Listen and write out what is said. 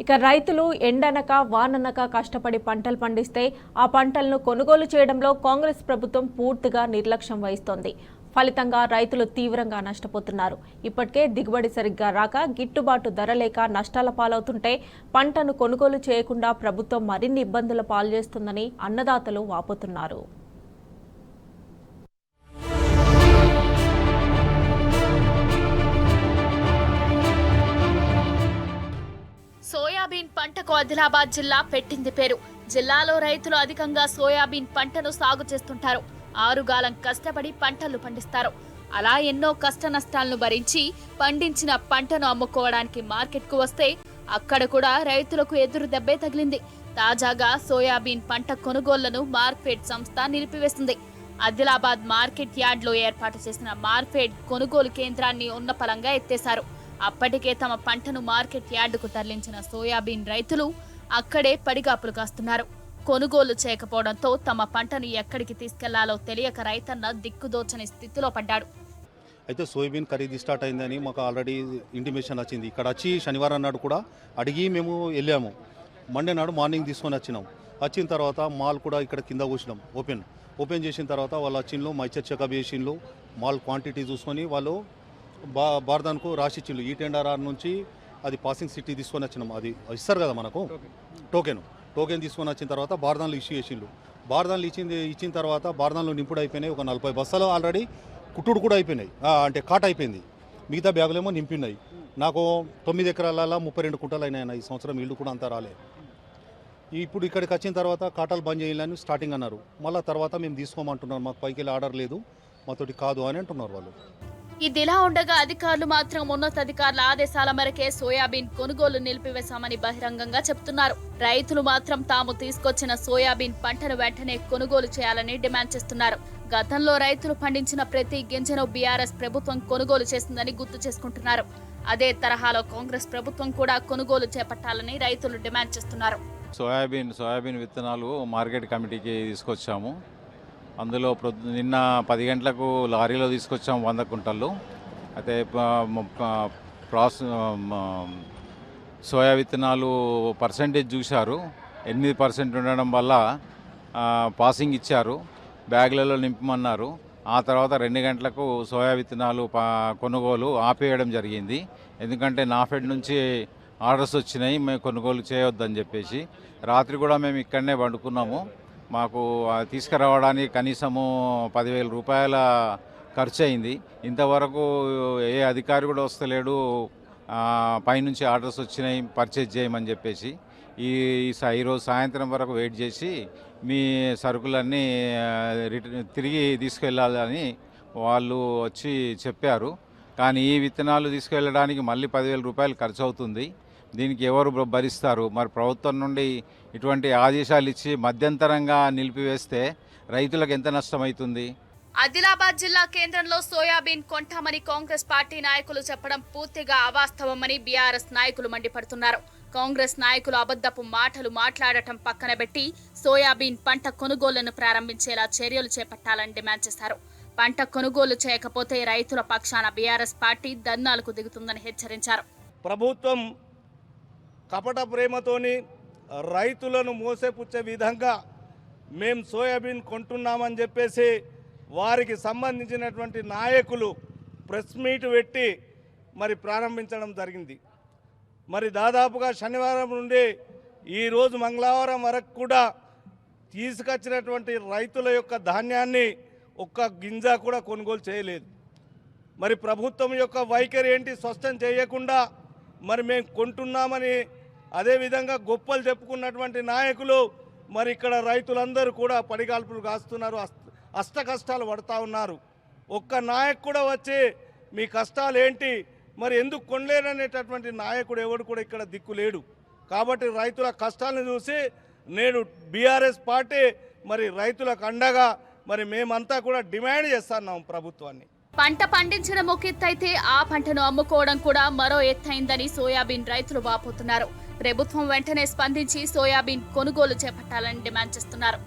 ఇక రైతులు ఎండనక వాననక కష్టపడి పంటలు పండిస్తే ఆ పంటలను కొనుగోలు చేయడంలో కాంగ్రెస్ ప్రభుత్వం పూర్తిగా నిర్లక్ష్యం వహిస్తోంది. ఫలితంగా రైతులు తీవ్రంగా నష్టపోతున్నారు. ఇప్పటికే దిగుబడి సరిగ్గా రాక గిట్టుబాటు ధర లేక నష్టాల పాలవుతుంటే పంటను కొనుగోలు చేయకుండా ప్రభుత్వం మరిన్ని ఇబ్బందుల పాల్చేస్తుందని అన్నదాతలు వాపోతున్నారు. సోయాబీన్ పంటకు ఆదిలాబాద్ జిల్లా పెట్టింది పేరు. జిల్లాలో రైతులు అధికంగా సోయాబీన్ పంటను సాగు చేస్తుంటారు. ఆరుగాలం కష్టపడి పంటలు పండిస్తారు. అలా ఎన్నో కష్ట నష్టాలను భరించి పండించిన పంటను అమ్ముకోవడానికి మార్కెట్కు వస్తే అక్కడ కూడా రైతులకు ఎదురు దెబ్బే తగిలింది. తాజాగా సోయాబీన్ పంట కొనుగోళ్లను మార్కెట్ సంస్థ నిలిపివేసింది. ఆదిలాబాద్ మార్కెట్ యార్డ్లో ఏర్పాటు చేసిన మార్కెట్ కొనుగోలు కేంద్రాన్ని ఉన్నపలంగా ఎత్తేశారు. అప్పటికే తమ పంటను మార్కెట్ యార్డుకు తరలించిన సోయాబీన్ రైతులు అక్కడే పడిగాపులు కాస్తున్నారు. కొనుగోలు చేయకపోవడంతో తమ పంటను ఎక్కడికి తీసుకెళ్లాలో తెలియక రైతన్న దిక్కుదోచని స్థితిలో పడ్డాడు. అయితే సోయాబీన్ ఖరీదు స్టార్ట్ అయిందని మాకు ఆల్రెడీ ఇంటిమేషన్ వచ్చింది. ఇక్కడ వచ్చి శనివారం నాడు కూడా అడిగి మేము వెళ్ళాము. మండే నాడు మార్నింగ్ తీసుకొని వచ్చిన తర్వాత మాల్ కూడా ఇక్కడ కింద కూర్చున్నాం. ఓపెన్ చేసిన తర్వాత వాళ్ళు వచ్చిండ్లు మైచర్ చెకప్ చేసిండ్లు. మాల్ క్వాంటిటీ చూసుకొని వాళ్ళు బార్దాన్కు రాసిచ్చిండ్లు. ఈ టెండర్ నుంచి అది పాసింగ్ సిటీ తీసుకొని వచ్చినాం. అది ఇస్తారు కదా మనకు టోకెన్ తీసుకొని వచ్చిన తర్వాత బార్దాన్లు ఇష్యూ చేసిండ్లు. బార్దాన్లు ఇచ్చిన తర్వాత బార్దాన్లు నింపుడు అయిపోయినాయి. ఒక 40 బస్తాలు ఆల్రెడీ కుట్టుడు కూడా అయిపోయినాయి, అంటే కాట్ అయిపోయింది. మిగతా బ్యాగులేమో నింపినాయి. నాకు 9 ఎకరాలలో 32 కుంటలు అయినాయి. ఈ సంవత్సరం ఇల్లు కూడా అంతా రాలేదు. ఇప్పుడు ఇక్కడికి వచ్చిన తర్వాత కాటాలు బంద్ చేయాలని స్టార్టింగ్ అన్నారు. మళ్ళీ తర్వాత మేము తీసుకోమంటున్నారు. మాకు పైకి వెళ్ళి ఆర్డర్ లేదు, మాతోటి కాదు అని అంటున్నారు వాళ్ళు. ఇదిలా ఉండగా అధికారులు మాత్రం ఉన్నతాధికారుల ఆదేశాల మేరకే సోయాబీన్ కొనుగోలు నిలిపివేశామని బహిరంగంగా చెప్తున్నారు. రైతులు మాత్రం తాము తీసుకొచ్చిన సోయాబీన్ పంటను వెంటనే కొనుగోలు చేయాలని డిమాండ్ చేస్తున్నారు. గతంలో రైతులు పండించిన ప్రతి గింజను బీఆర్ఎస్ ప్రభుత్వం కొనుగోలు చేసిందని గుర్తు చేసుకుంటున్నారు. అదే తరహాలో కాంగ్రెస్ ప్రభుత్వం కూడా కొనుగోలు చేపట్టాలని రైతులు డిమాండ్ చేస్తున్నారు. సోయాబీన్ విత్తనాలు మార్కెట్ కమిటీకి తీసుకొచ్చాము. అందులో నిన్న 10 గంటలకు లారీలో తీసుకొచ్చాము 100 కుంటలు. అయితే సోయా విత్తనాలు పర్సెంటేజ్ చూశారు. 8% ఉండడం వల్ల పాసింగ్ ఇచ్చారు, బ్యాగులలో నింపమన్నారు. ఆ తర్వాత 2 గంటలకు సోయా విత్తనాలు కొనుగోలు ఆపేయడం జరిగింది. ఎందుకంటే నాఫెడ్ నుంచి ఆర్డర్స్ వచ్చినాయి, మేము కొనుగోలు చేయొద్దని చెప్పేసి. రాత్రి కూడా మేము ఇక్కడనే పండుకున్నాము. మాకు తీసుకురావడానికి కనీసము 10,000 రూపాయల ఖర్చు అయింది. ఇంతవరకు ఏ అధికారి కూడా వస్తలేడు. పైనుంచి ఆర్డర్స్ వచ్చినాయి పర్చేజ్ చేయమని చెప్పేసి. ఈరోజు సాయంత్రం వరకు వెయిట్ చేసి మీ సరుకులన్నీ తిరిగి తీసుకెళ్ళాలని వాళ్ళు వచ్చి చెప్పారు. కానీ ఈ విత్తనాలు తీసుకెళ్ళడానికి మళ్ళీ 10,000 రూపాయలు ఖర్చు అవుతుంది. దీనికి ఎవరు భరిస్తారు? మరి ప్రభుత్వం నుండి ఇటువంటి ఆదేశాలు ఇచ్చి మధ్యంతరంగా నిలిపివేస్తే రైతులకు ఎంత నష్టమవుతుంది? ఆదిలాబాద్ జిల్లా కేంద్రంలో సోయాబీన్ కొంటామని కాంగ్రెస్ పార్టీ నాయకులు చెప్పడం పూర్తిగా అవాస్తవమని బీఆర్ఎస్ నాయకులు మండిపడుతున్నారు. కాంగ్రెస్ నాయకులు అబద్ధపు మాటలు మాట్లాడటం పక్కన పెట్టి సోయాబీన్ పంట కొనుగోలును ప్రారంభించేలా చర్యలు చేపట్టాలని డిమాండ్ చేశారు. పంట కొనుగోలు చేయకపోతే రైతుల పక్షాన బీఆర్ఎస్ పార్టీ ధర్నాలకు దిగుతుందని హెచ్చరించారు. ప్రభుత్వం కపట ప్రేమతోని రైతులను మోసేపుచ్చే విధంగా మేము సోయాబీన్ కొంటున్నామని చెప్పేసి వారికి సంబంధించినటువంటి నాయకులు ప్రెస్ మీట్ పెట్టి మరి ప్రారంభించడం జరిగింది. మరి దాదాపుగా శనివారం నుండి ఈరోజు మంగళవారం వరకు కూడా తీసుకొచ్చినటువంటి రైతుల యొక్క ధాన్యాన్ని ఒక్క గింజ కూడా కొనుగోలు చేయలేదు. మరి ప్రభుత్వం యొక్క వైఖరి ఏంటి స్పష్టం చేయకుండా మరి మేము కొంటున్నామని అదేవిధంగా గొప్పలు చెప్పుకున్నటువంటి నాయకులు మరి ఇక్కడ రైతులందరూ కూడా పడిగాల్పులు కాస్తున్నారు, అష్ట కష్టాలు పడుతూ ఉన్నారు. ఒక్క నాయకు కూడా వచ్చి మీ కష్టాలు ఏంటి, మరి ఎందుకు కొనలేరనేటటువంటి నాయకుడు ఎవడు కూడా ఇక్కడ దిక్కు లేడు. కాబట్టి రైతుల కష్టాలను చూసి నేడు బీఆర్ఎస్ పార్టీ మరి రైతులకు అండగా మరి మేమంతా కూడా డిమాండ్ చేస్తున్నాం ప్రభుత్వాన్ని. పంట పండించడం ఒక ఎత్తైతే ఆ పంటను అమ్ముకోవడం కూడా మరో ఎత్తైందని సోయాబీన్ రైతులు వాపోతున్నారు. ప్రభుత్వం వెంటనే స్పందించి సోయాబీన్ కొనుగోలు చేపట్టాలని డిమాండ్ చేస్తున్నారు.